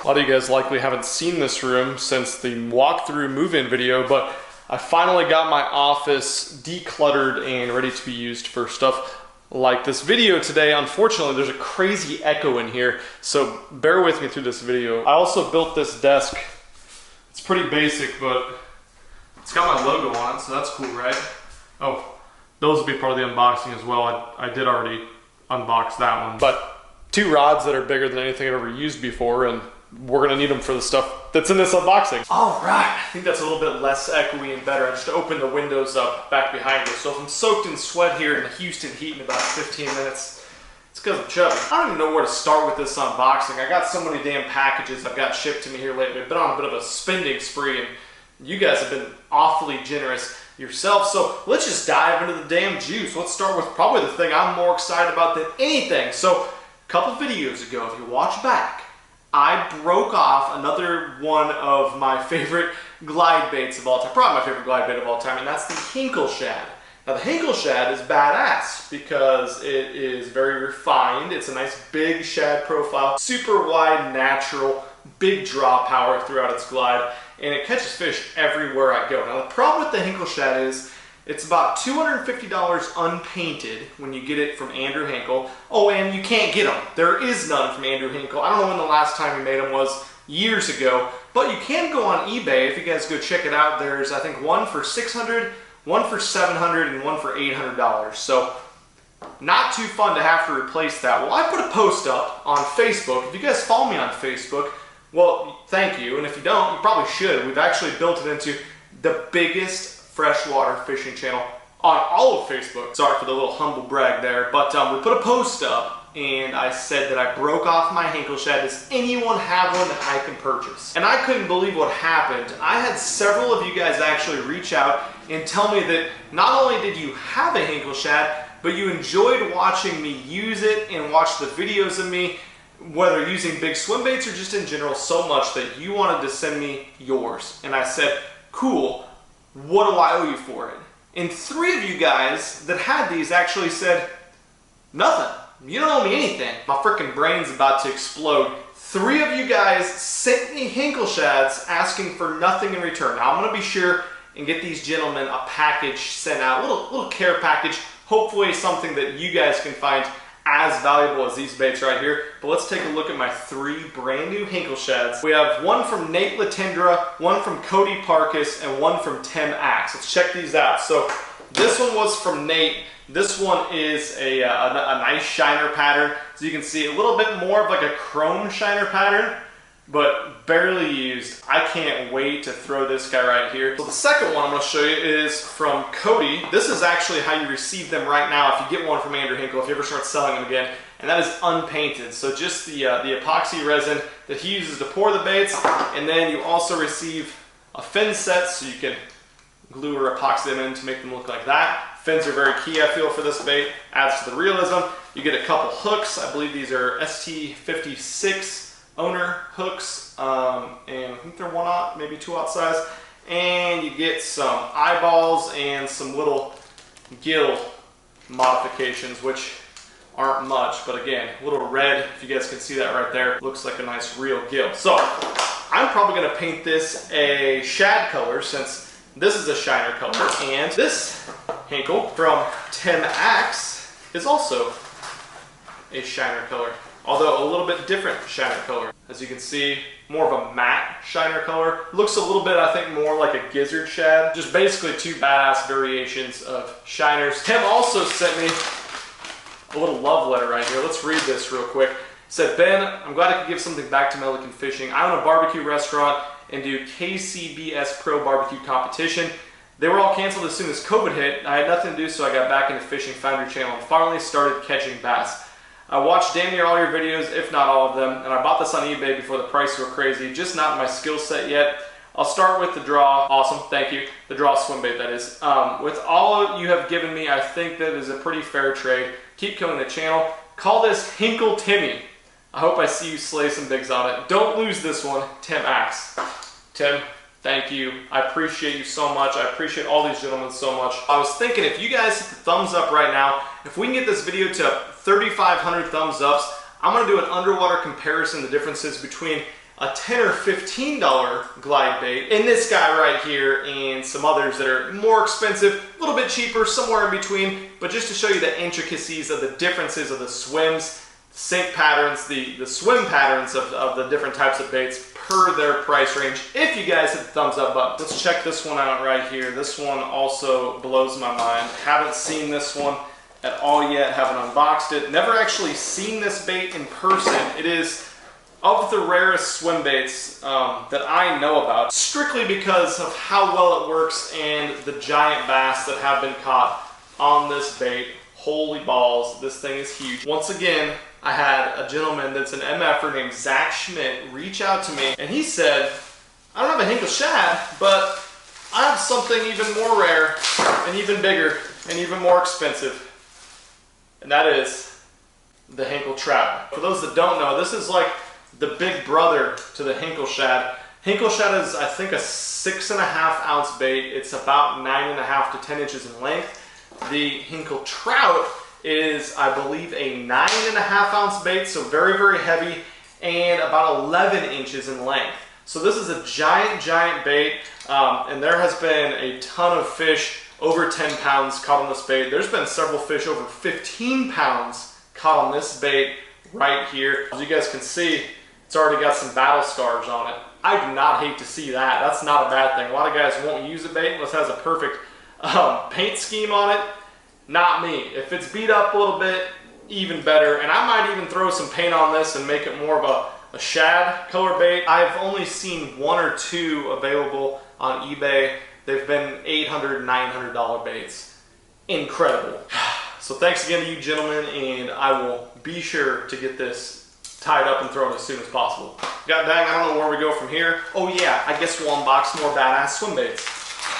A lot of you guys likely haven't seen this room since the walkthrough move-in video, but I finally got my office decluttered and ready to be used for stuff like this video today. Unfortunately, there's a crazy echo in here, so bear with me through this video. I also built this desk. It's pretty basic, but it's got my logo on it, so that's cool, right? Oh, those will be part of the unboxing as well. I did already unbox that one. But 2 rods that are bigger than anything I've ever used before, and we're gonna need them for the stuff that's in this unboxing. All right, I think that's a little bit less echoey and better. I just opened the windows up back behind me. So if I'm soaked in sweat here in the Houston heat in about 15 minutes, it's because I'm chubby. I don't even know where to start with this unboxing. I got so many damn packages I've got shipped to me here lately. I've been on a bit of a spending spree, and you guys have been awfully generous yourself. So let's just dive into the damn juice. Let's start with probably the thing I'm more excited about than anything. So a couple videos ago, if you watch back, I broke off another one of my favorite glide baits of all time, probably my favorite glide bait of all time, and that's the Hinkle Shad. Now the Hinkle Shad is badass because it is very refined. It's a nice big shad profile, super wide, natural, big draw power throughout its glide, and it catches fish everywhere I go. Now the problem with the Hinkle Shad is it's about $250 unpainted when you get it from Andrew Hinkle. Oh, and you can't get them. There is none from Andrew Hinkle. I don't know when the last time he made them was, years ago, but you can go on eBay. If you guys go check it out, there's I think one for $600, one for $700, and one for $800. So not too fun to have to replace that. Well, I put a post up on Facebook. If you guys follow me on Facebook, well, thank you. And if you don't, you probably should. We've actually built it into the biggest freshwater fishing channel on all of Facebook. Sorry for the little humble brag there, but we put a post up and I said that I broke off my Hinkle Shad. Does anyone have one that I can purchase? And I couldn't believe what happened. I had several of you guys actually reach out and tell me that not only did you have a Hinkle Shad, but you enjoyed watching me use it and watch the videos of me, whether using big swim baits or just in general, so much that you wanted to send me yours. And I said, cool. What do I owe you for it? And 3 of you guys that had these actually said, nothing. You don't owe me anything. My freaking brain's about to explode. 3 of you guys sent me Hinkle Shads asking for nothing in return. Now I'm gonna be sure and get these gentlemen a package sent out, a little care package, hopefully something that you guys can find as valuable as these baits right here. But let's take a look at my 3 brand new Hinkle Shads. We have one from Nate Latendra, one from Cody Parkus, and one from Tim Axe. Let's check these out. So this one was from Nate. This one is a nice shiner pattern. So you can see a little bit more of like a chrome shiner pattern, but barely used. I can't wait to throw this guy right here. So the second one I'm going to show you is from Cody. This is actually how you receive them right now if you get one from Andrew Hinkle, if you ever start selling them again, and that is unpainted. So just the epoxy resin that he uses to pour the baits, and then you also receive a fin set so you can glue or epoxy them in to make them look like that. Fins are very key, I feel, for this bait. Adds to the realism. You get a couple hooks. I believe these are ST56 owner hooks, and I think they're 1/0, maybe 2/0 size. And you get some eyeballs and some little gill modifications, which aren't much, but again, a little red, if you guys can see that right there, looks like a nice real gill. So I'm probably going to paint this a shad color since this is a shiner color, and this Hinkle from Tim Axe is also a shiner color, although a little bit different shiner color. As you can see, more of a matte shiner color. Looks a little bit, I think, more like a gizzard shad. Just basically 2 badass variations of shiners. Tim also sent me a little love letter right here. Let's read this real quick. It said, Ben, I'm glad I could give something back to Milliken Fishing. I own a barbecue restaurant and do KCBS Pro Barbecue competition. They were all canceled as soon as COVID hit. I had nothing to do, so I got back into fishing, found your channel, and finally started catching bass. I watched damn near all your videos, if not all of them, and I bought this on eBay before the prices were crazy, just not my skill set yet. I'll start with the draw. Awesome, thank you. The draw swim bait, that is. With all you have given me, I think that is a pretty fair trade. Keep killing the channel. Call this Hinkle Timmy. I hope I see you slay some bigs on it. Don't lose this one, Tim Axe. Tim, thank you. I appreciate you so much. I appreciate all these gentlemen so much. I was thinking if you guys hit the thumbs up right now, if we can get this video to 3,500 thumbs ups, I'm going to do an underwater comparison, the differences between a $10 or $15 glide bait, and this guy right here, and some others that are more expensive, a little bit cheaper, somewhere in between, but just to show you the intricacies of the differences of the swims, sink patterns, the swim patterns of the different types of baits per their price range. If you guys hit the thumbs up button. Let's check this one out right here. This one also blows my mind. Haven't seen this one at all yet, haven't unboxed it. Never actually seen this bait in person. It is of the rarest swim baits that I know about, strictly because of how well it works and the giant bass that have been caught on this bait. Holy balls, this thing is huge. Once again, I had a gentleman that's an MFer named Zach Schmidt reach out to me, and he said, I don't have a Hinkle Shad, but I have something even more rare and even bigger and even more expensive. And that is the Hinkle Trout. For those that don't know, this is like the big brother to the Hinkle Shad. Hinkle Shad is, I think, a 6.5 ounce bait. It's about 9.5 to 10 inches in length. The Hinkle Trout is, I believe, a 9.5 ounce bait, so very, very heavy, and about 11 inches in length. So this is a giant, giant bait, and there has been a ton of fish over 10 pounds caught on this bait. There's been several fish over 15 pounds caught on this bait right here. As you guys can see, it's already got some battle scars on it. I do not hate to see that. That's not a bad thing. A lot of guys won't use a bait unless it has a perfect paint scheme on it. Not me. If it's beat up a little bit, even better. And I might even throw some paint on this and make it more of a shad color bait. I've only seen 1 or 2 available on eBay. They've been $800, $900 baits. Incredible. So thanks again to you gentlemen, and I will be sure to get this tied up and thrown as soon as possible. God dang, I don't know where we go from here. Oh yeah, I guess we'll unbox more badass swim baits.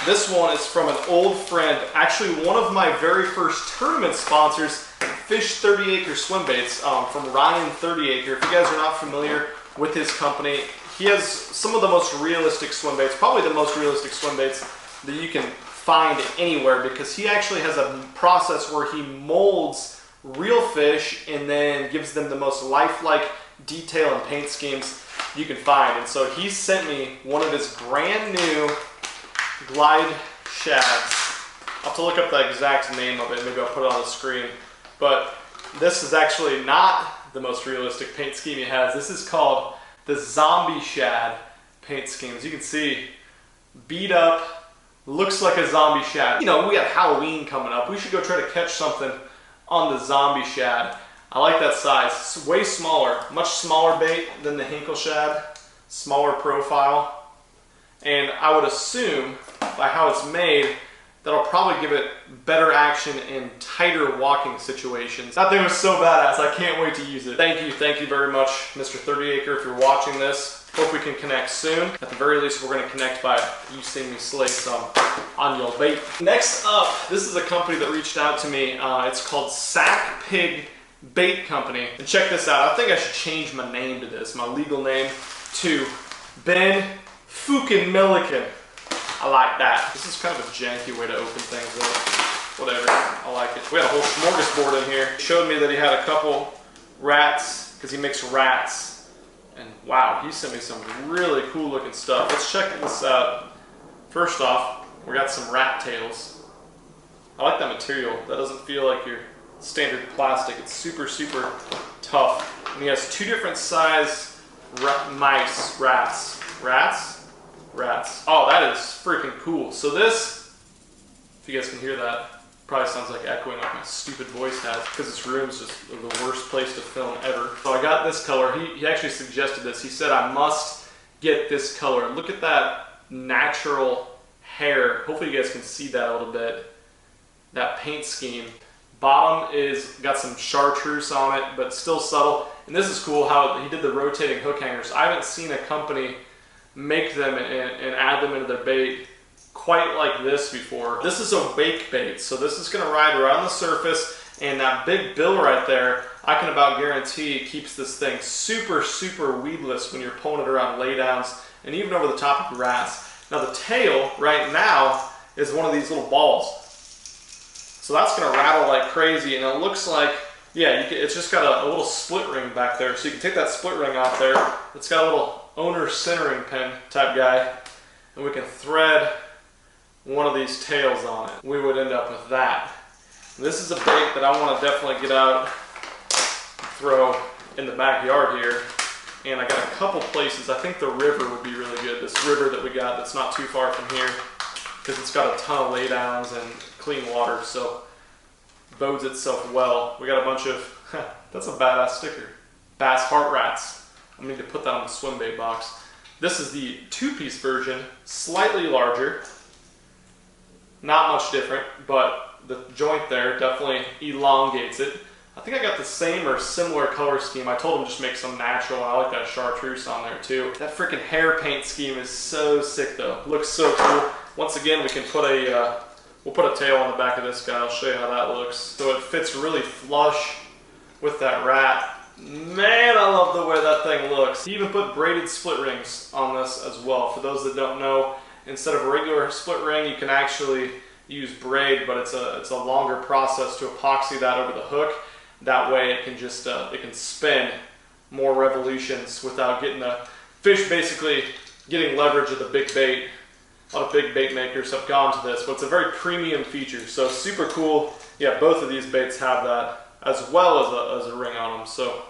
This one is from an old friend, actually one of my very first tournament sponsors, Fish 30 Acre Swimbaits, from Ryan 30 Acre. If you guys are not familiar with his company, he has some of the most realistic swim baits, probably the most realistic swim baits that you can find anywhere, because he actually has a process where he molds real fish and then gives them the most lifelike detail and paint schemes you can find. And so he sent me one of his brand new glide shads. I'll have to look up the exact name of it, maybe I'll put it on the screen. But this is actually not the most realistic paint scheme he has. This is called the Zombie Shad paint scheme. As you can see, beat up, looks like a zombie shad. You know, we got Halloween coming up. We should go try to catch something on the Zombie Shad. I like that size. It's way smaller, much smaller bait than the Hinkle Shad, smaller profile. And I would assume, by how it's made, that'll probably give it better action in tighter walking situations. That thing was so badass, I can't wait to use it. Thank you very much, Mr. 30 Acre, if you're watching this. Hope we can connect soon. At the very least, we're gonna connect by you seeing me slay some on your bait. Next up, this is a company that reached out to me. It's called Sac Pig Bait Company. And check this out, I think I should change my name to this, my legal name, to Ben Fucking Milliken. I like that. This is kind of a janky way to open things up. Whatever, I like it. We had a whole smorgasbord in here. He showed me that he had a couple rats, because he makes rats. And wow, he sent me some really cool looking stuff. Let's check this out. First off, we got some rat tails. I like that material. That doesn't feel like your standard plastic. It's super, super tough. And he has 2 different size rats. Oh, that is freaking cool. So this, if you guys can hear that, probably sounds like echoing like my stupid voice has, because this room is just the worst place to film ever. So I got this color. He actually suggested this. He said I must get this color. Look at that natural hair. Hopefully you guys can see that a little bit. That paint scheme. Bottom is got some chartreuse on it, but still subtle. And this is cool how he did the rotating hook hangers. I haven't seen a company make them and add them into their bait quite like this before. This is a wake bait, so this is going to ride right on the surface, and that big bill right there, I can about guarantee keeps this thing super, super weedless when you're pulling it around laydowns and even over the top of grass. Now the tail right now is one of these little balls. So that's going to rattle like crazy, and it looks like Yeah, it's just got a little split ring back there. So you can take that split ring off there. It's got a little owner centering pin type guy. And we can thread one of these tails on it. We would end up with that. This is a bait that I want to definitely get out and throw in the backyard here. And I got a couple places. I think the river would be really good. This river that we got that's not too far from here, because it's got a ton of laydowns and clean water, so bodes itself well. We got a bunch of, that's a badass sticker, bass heart rats. I'm gonna need to put that on the swim bait box. This is the 2-piece version, slightly larger, not much different, but the joint there definitely elongates it. I think I got the same or similar color scheme. I told him just make some natural, and I like that chartreuse on there too. That freaking hair paint scheme is so sick though. Looks so cool. Once again, we can put a, we'll put a tail on the back of this guy. I'll show you how that looks. So it fits really flush with that rat. Man, I love the way that thing looks. He even put braided split rings on this as well. For those that don't know, instead of a regular split ring, you can actually use braid, but it's a longer process to epoxy that over the hook. That way it can just, it can spin more revolutions without getting the fish basically getting leverage of the big bait. A lot of big bait makers have gone to this, but it's a very premium feature. So super cool. Yeah, both of these baits have that, as well as a ring on them. So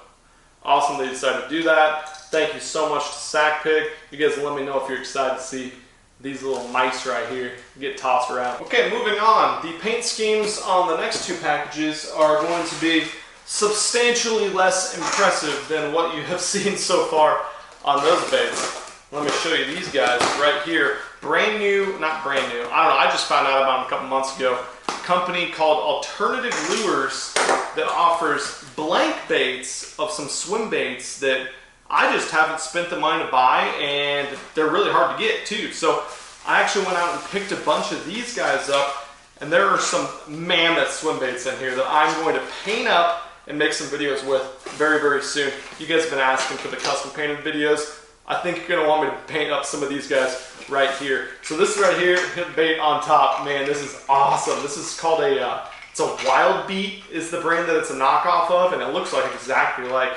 awesome they decided to do that. Thank you so much to Sac Pig. You guys let me know if you're excited to see these little mice right here get tossed around. Okay, moving on. The paint schemes on the next 2 packages are going to be substantially less impressive than what you have seen so far on those baits. Let me show you these guys right here. Brand new, not brand new, I don't know, I just found out about them a couple months ago. A company called Alternative Lures that offers blank baits of some swim baits that I just haven't spent the money to buy, and they're really hard to get too. So I actually went out and picked a bunch of these guys up, and there are some mammoth swim baits in here that I'm going to paint up and make some videos with very, very soon. You guys have been asking for the custom painted videos. I think you're gonna want me to paint up some of these guys right here. So this right here, hit bait on top. Man, this is awesome. This is called it's a Wild Beat is the brand that it's a knockoff of, and it looks like exactly like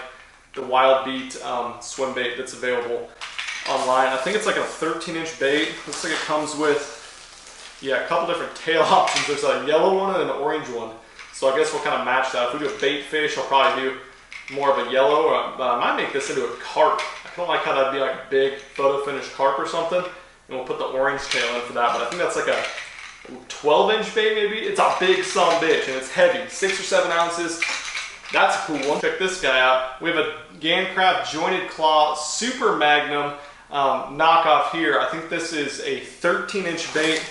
the Wild Beat swim bait that's available online. I think it's like a 13-inch bait. Looks like it comes with, yeah, a couple different tail options. There's a yellow one and an orange one. So I guess we'll kind of match that. If we do a bait fish, I'll probably do more of a yellow, or I might make this into a carp. I kind of like how that'd be like a big photo finish carp or something, and we'll put the orange tail in for that. But I think that's like a 12-inch bait maybe. It's a big son bitch, and it's heavy, 6 or 7 ounces. That's a cool one. Check this guy out. We have a Gancraft Jointed Claw Super Magnum knockoff here. I think this is a 13-inch bait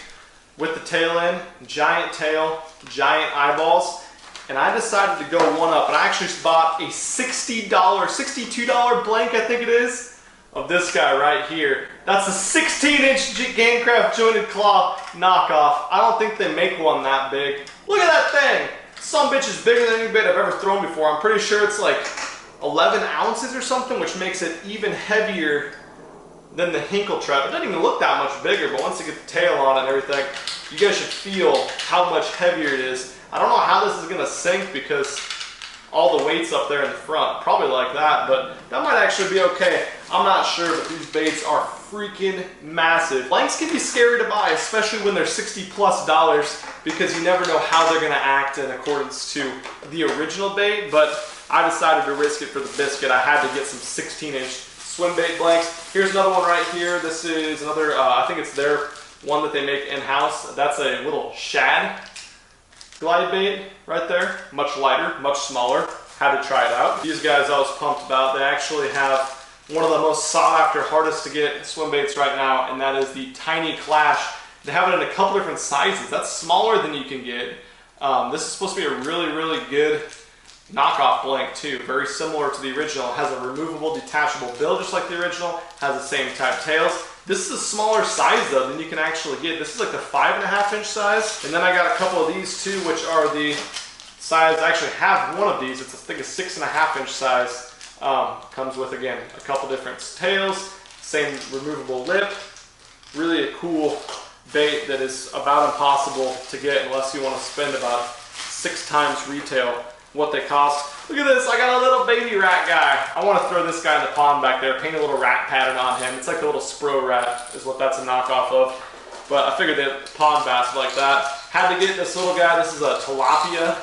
with the tail end, giant tail, giant eyeballs. And I decided to go one up, and I actually bought a $60, $62 blank, I think it is, of this guy right here. That's a 16-inch Gancraft Jointed Claw knockoff. I don't think they make one that big. Look at that thing. Some bitch is bigger than any bait I've ever thrown before. I'm pretty sure it's like 11 ounces or something, which makes it even heavier than the Hinkle Trap. It doesn't even look that much bigger, but once you get the tail on it and everything, you guys should feel how much heavier it is. I don't know how this is going to sink because all the weight's up there in the front. Probably like that, but that might actually be okay. I'm not sure, but these baits are freaking massive. Blanks can be scary to buy, especially when they're $60+ because you never know how they're going to act in accordance to the original bait, but I decided to risk it for the biscuit. I had to get some 16-inch swim bait blanks. Here's another one right here. This is another, I think it's their one that they make in-house. That's a little Shad glide bait right there. Much lighter, much smaller. Had to try it out. These guys I was pumped about. They actually have one of the most sought after, hardest to get swim baits right now, and that is the Tiny Clash. They have it in a couple different sizes. That's smaller than you can get. This is supposed to be a really, really good knockoff blank too. Very similar to the original. It has a removable, detachable bill just like the original. Has the same type tails. This is a smaller size though than you can actually get. This is like the 5.5-inch size. And then I got a couple of these too, which are the size, I actually have one of these. It's I think a 6.5-inch size. Comes with, again, a couple different tails, same removable lip. Really a cool bait that is about impossible to get unless you want to spend about 6 times retail what they cost. Look at this, I got a little baby rat guy. I want to throw this guy in the pond back there, paint a little rat pattern on him. It's like a little Spro rat is what that's a knockoff of. But I figured that pond bass like that. Had to get this little guy. This is a tilapia.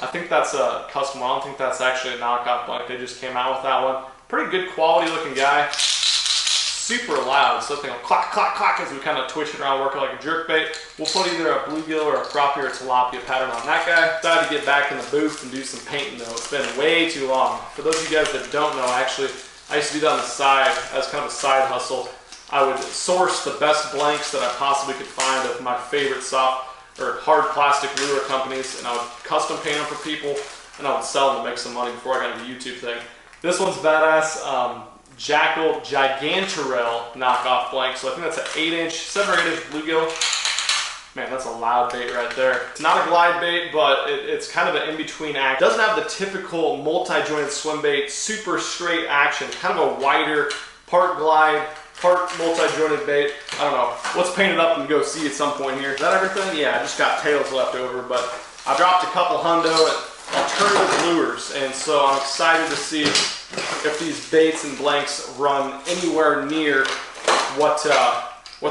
I think that's a custom one. I don't think that's actually a knockoff blank. They just came out with that one. Pretty good quality looking guy. Super loud, so thing will clack, clack, clack as we kind of twitch it around, working like a jerkbait. We'll put either a bluegill or a crappie or a tilapia pattern on that guy. Decided to get back in the booth and do some painting though. It's been way too long. For those of you guys that don't know, I used to do that on the side as kind of a side hustle. I would source the best blanks that I possibly could find of my favorite soft or hard plastic lure companies, and I would custom paint them for people, and I would sell them to make some money before I got into the YouTube thing. This one's badass. Jackal Gigantorel knockoff blank. So I think that's an 8-inch, 7 or 8-inch bluegill. Man, that's a loud bait right there. It's not a glide bait, but it's kind of an in-between act. It doesn't have the typical multi-jointed swim bait, super straight action. Kind of a wider, part glide, part multi-jointed bait. I don't know. Let's paint it up and go see at some point here. Is that everything? Yeah, I just got tails left over, but I dropped a couple hundo at alternative lures, and so I'm excited to see if these baits and blanks run anywhere near what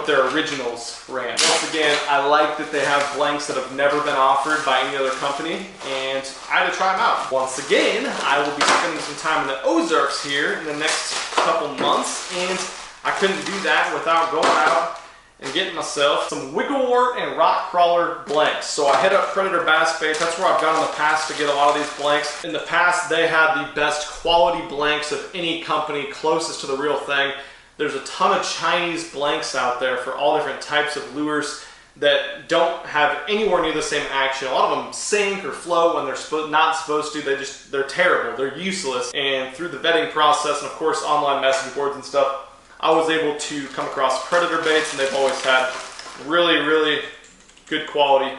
their originals ran. Once again, I like that they have blanks that have never been offered by any other company, and I had to try them out. Once again, I will be spending some time in the Ozarks here in the next couple months, and I couldn't do that without going out and getting myself some wigglewort and rock crawler blanks. So I hit up Predator Bass Baits. That's where I've gone in the past to get a lot of these blanks. In the past, they had the best quality blanks of any company closest to the real thing. There's a ton of Chinese blanks out there for all different types of lures that don't have anywhere near the same action. A lot of them sink or float when they're not supposed to. They're terrible. They're useless. And through the vetting process and of course online message boards and stuff, I was able to come across Predator baits, and they've always had really, really good quality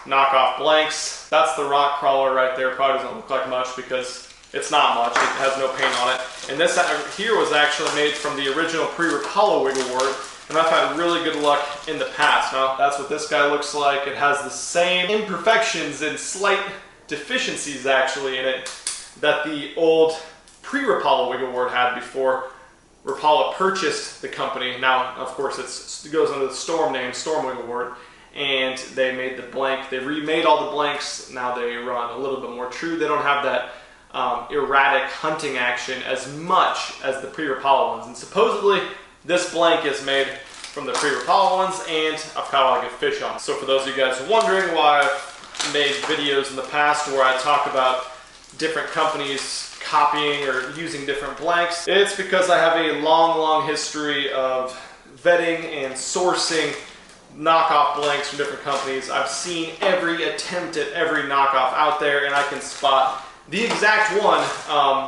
knockoff blanks. That's the rock crawler right there. Probably doesn't look like much because it's not much. It has no paint on it. And this here was actually made from the original pre-Rapala wigglewort, and I've had really good luck in the past. Now, that's what this guy looks like. It has the same imperfections and slight deficiencies actually in it that the old pre-Rapala wigglewort had before Rapala purchased the company. Now, of course, it goes under the Storm name, Storm Wigglewort, and they made the blank. They remade all the blanks. Now they run a little bit more true. They don't have that erratic hunting action as much as the pre-Rapala ones. And supposedly, this blank is made from the pre-Rapala ones, and I've caught a lot of good fish on. So for those of you guys wondering why I've made videos in the past where I talk about different companies copying or using different blanks, it's because I have a long history of vetting and sourcing knockoff blanks from different companies. I've seen every attempt at every knockoff out there, and I can spot the exact one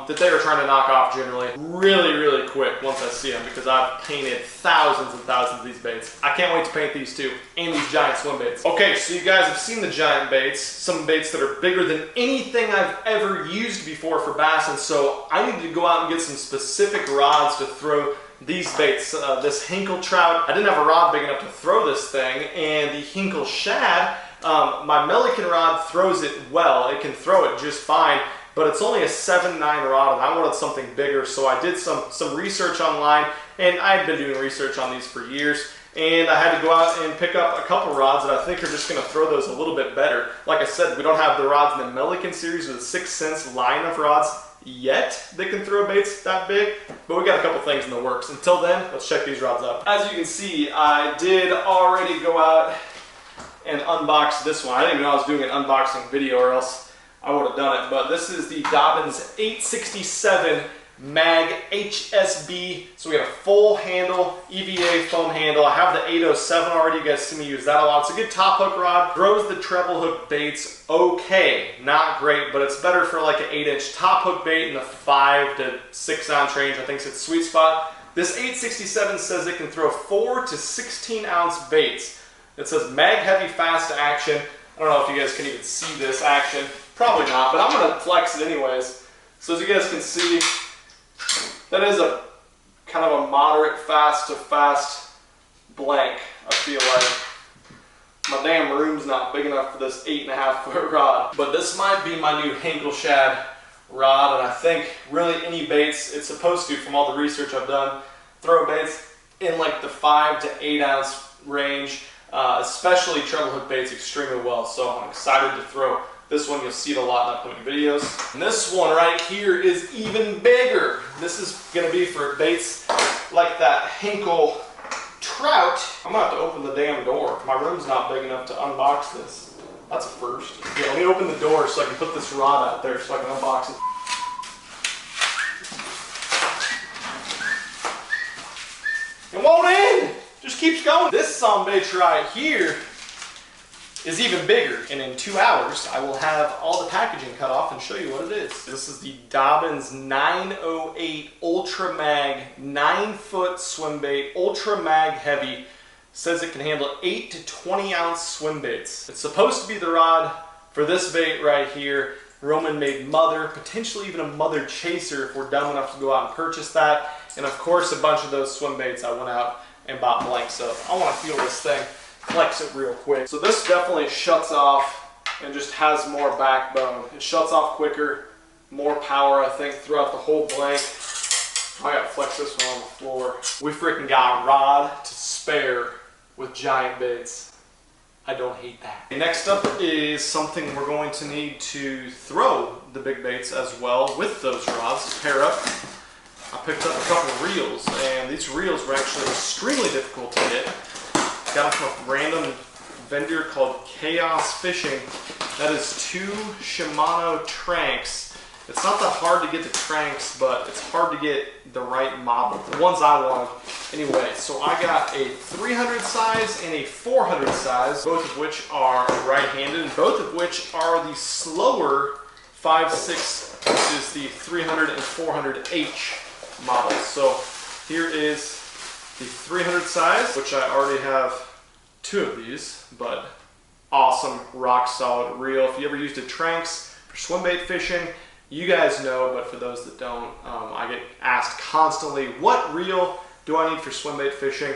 that they were trying to knock off generally really quick once I see them, because I've painted thousands and thousands of these baits. I can't wait to paint these too, and these giant swim baits. Okay, so you guys have seen the giant baits, some baits that are bigger than anything I've ever used before for bass, and so I need to go out and get some specific rods to throw these baits. This Hinkle trout, I didn't have a rod big enough to throw this thing, and the Hinkle shad, my Milliken rod throws it well. It can throw it just fine, but it's only a 7/9 rod, and I wanted something bigger, so I did some research online, and I've been doing research on these for years, and I had to go out and pick up a couple rods that I think are just going to throw those a little bit better. Like I said, we don't have the rods in the Milliken series with a 6th Sense line of rods yet that can throw baits that big, but we got a couple things in the works. Until then, let's check these rods out. As you can see, I did already go out and unbox this one. I didn't even know I was doing an unboxing video, or else I would have done it. But this is the Dobyns 867 Mag HSB. So we got a full handle, EVA foam handle. I have the 807 already. You guys see me use that a lot. It's a good top hook rod. Throws the treble hook baits okay. Not great, but it's better for like an 8-inch top hook bait in the 5 to 6 ounce range. I think it's its sweet spot. This 867 says it can throw 4 to 16 ounce baits. It says mag heavy fast action. I don't know if you guys can even see this action. Probably not, but I'm going to flex it anyways. So as you guys can see, that is a kind of a moderate fast to fast blank, I feel like. My damn room's not big enough for this 8.5 foot rod. But this might be my new Henkel Shad rod, and I think really any baits, it's supposed to, from all the research I've done, throw baits in like the 5 to 8 ounce range, especially treble hook baits extremely well. So I'm excited to throw this one. You'll see it a lot in upcoming videos. And this one right here is even bigger. This is gonna be for baits like that Henkel trout. I'm gonna have to open the damn door. My room's not big enough to unbox this. That's a first. Yeah, let me open the door so I can put this rod out there so I can unbox it. It won't end! Just keeps going. This sumbitch right here is even bigger. And in 2 hours, I will have all the packaging cut off and show you what it is. This is the Dobyns 908 Ultra Mag 9-foot swim bait, Ultra Mag heavy. Says it can handle 8 to 20 ounce swim baits. It's supposed to be the rod for this bait right here. Roman made mother, potentially even a mother chaser if we're dumb enough to go out and purchase that. And of course, a bunch of those swim baits I went out and bought blanks of. I want to feel this thing, flex it real quick. So this definitely shuts off and just has more backbone. It shuts off quicker, more power, I think, throughout the whole blank. I gotta flex this one on the floor. We freaking got a rod to spare with giant baits. I don't hate that. Next up is something we're going to need to throw the big baits as well with those rods to pair up. I picked up a couple of reels, and these reels were actually extremely difficult to get. Got them from a random vendor called Chaos Fishing. That is 2 Shimano Tranks. It's not that hard to get the Tranks, but it's hard to get the right model. The ones I wanted. Anyway, so I got a 300 size and a 400 size, both of which are right-handed, and both of which are the slower 5/6, which is the 300 and 400H models. So here is the 300 size, which I already have 2 of these, but awesome, rock solid reel. If you ever used a Tranks for swim bait fishing, you guys know, but for those that don't, I get asked constantly, what reel do I need for swim bait fishing?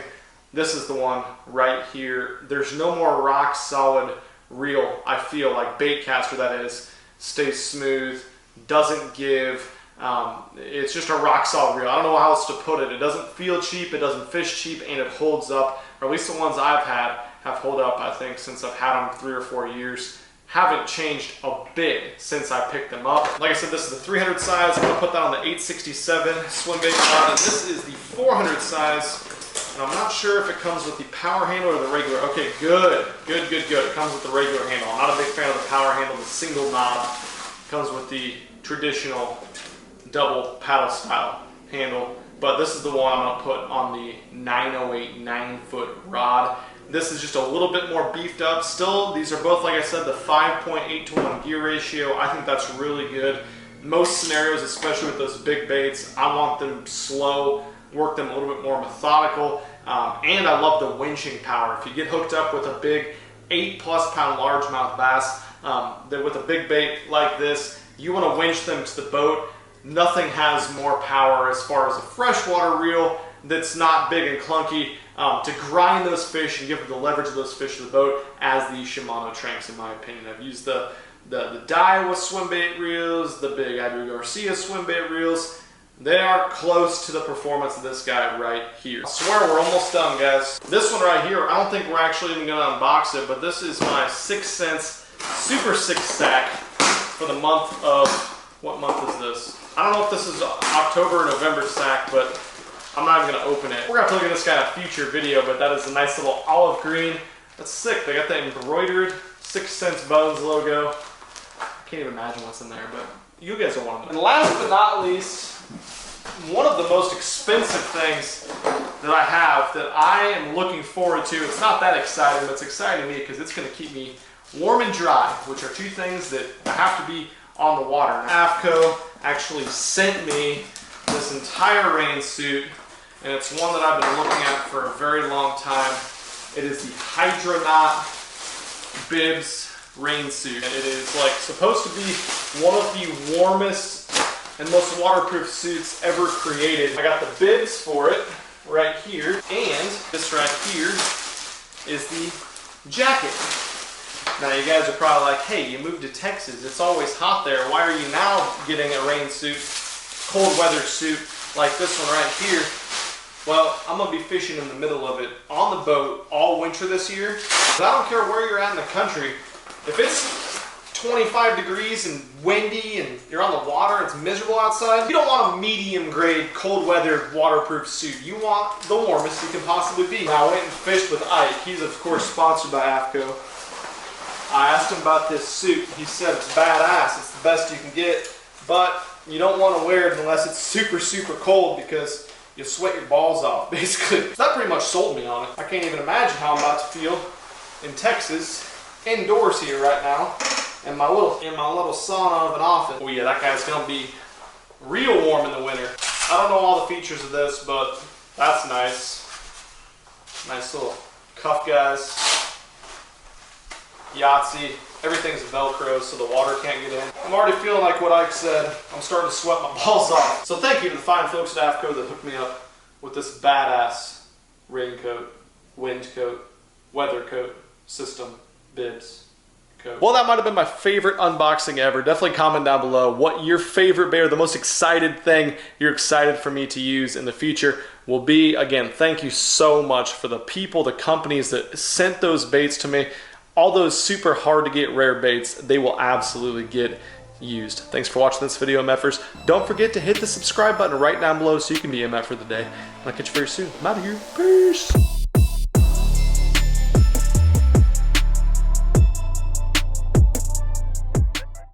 This is the one right here. There's no more rock solid reel, I feel like, bait caster that is, stays smooth, doesn't give. It's just a rock solid reel. I don't know how else to put it. It doesn't feel cheap, it doesn't fish cheap, and it holds up, or at least the ones I've had have held up, I think, since I've had them 3 or 4 years. Haven't changed a bit since I picked them up. Like I said, this is the 300 size. I'm gonna put that on the 867 swim bait rod, and this is the 400 size. And I'm not sure if it comes with the power handle or the regular. Okay, good. It comes with the regular handle. I'm not a big fan of the power handle, the single knob. It comes with the traditional double paddle style handle. But this is the one I'm gonna put on the 908 9-foot rod. This is just a little bit more beefed up. Still, these are both, like I said, the 5.8 to 1 gear ratio. I think that's really good. Most scenarios, especially with those big baits, I want them slow, work them a little bit more methodical. And I love the winching power. If you get hooked up with a big 8+ pound largemouth bass, with a big bait like this, you want to winch them to the boat. Nothing has more power as far as a freshwater reel that's not big and clunky to grind those fish and give them the leverage of those fish to the boat as the Shimano Tranks, in my opinion. I've used the Daiwa swim bait reels, the big Andrew Garcia swim bait reels. They are close to the performance of this guy right here. I swear we're almost done, guys. This one right here, I don't think we're actually even going to unbox it, but this is my 6 cents Super 6 sack for the month of, what month is this? I don't know if this is October or November sack, but I'm not even going to open it. We're going to have to look at this guy in a future video, but that is a nice little olive green. That's sick. They got that embroidered 6 cents Bones logo. I can't even imagine what's in there, but you guys will want to know. And last but not least, one of the most expensive things that I have that I am looking forward to. It's not that exciting, but it's exciting to me because it's going to keep me warm and dry, which are 2 things that have to be on the water. AFCO actually sent me this entire rain suit, and it's one that I've been looking at for a very long time. It is the Hydronaut Bibs rain suit, and it is like supposed to be one of the warmest and most waterproof suits ever created. I got the bibs for it right here, and this right here is the jacket. Now you guys are probably like, hey, you moved to Texas, it's always hot there. Why are you now getting a rain suit, cold weather suit like this one right here? Well, I'm gonna be fishing in the middle of it on the boat all winter this year. But I don't care where you're at in the country. If it's 25 degrees and windy and you're on the water, it's miserable outside, you don't want a medium grade cold weather waterproof suit. You want the warmest you can possibly be. Now I went and fished with Ike. He's of course sponsored by AFCO. I asked him about this suit. He said it's badass. It's the best you can get, but you don't want to wear it unless it's super, super cold because you'll sweat your balls off, basically. So that pretty much sold me on it. I can't even imagine how I'm about to feel in Texas, indoors here right now, in my little sauna of an office. Oh yeah, that guy's gonna be real warm in the winter. I don't know all the features of this, but that's nice. Nice little cuff guys. Yahtzee. Everything's Velcro so the water can't get in. I'm already feeling like what Ike said. I'm starting to sweat my balls off. So thank you to the fine folks at AFCO that hooked me up with this badass raincoat, wind coat, weather coat, system, bibs, coat. Well, that might have been my favorite unboxing ever. Definitely comment down below what your favorite bait or the most excited thing you're excited for me to use in the future will be. Again, thank you so much for the people, the companies that sent those baits to me. All those super hard to get rare baits, they will absolutely get used. Thanks for watching this video, MFers. Don't forget to hit the subscribe button right down below so you can be MF for the day. I'll catch you very soon. I'm out of here. Peace.